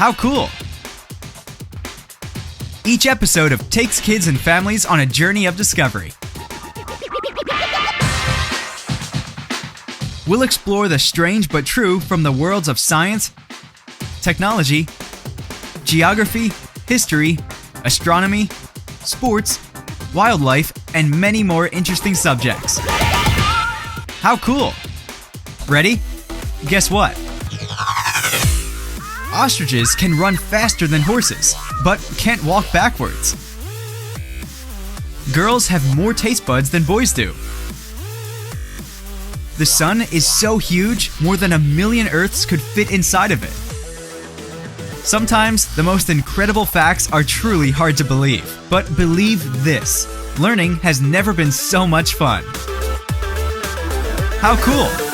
How cool! Each episode of takes kids and families on a journey of discovery. We'll explore the strange but true from the worlds of science, technology, geography, history, astronomy, sports, wildlife, and many more interesting subjects. How cool! Ready? Guess what? Ostriches can run faster than horses, but can't walk backwards. Girls have more taste buds than boys do. The sun is so huge, more than 1 million Earths could fit inside of it. Sometimes, the most incredible facts are truly hard to believe. But believe this, learning has never been so much fun. How cool!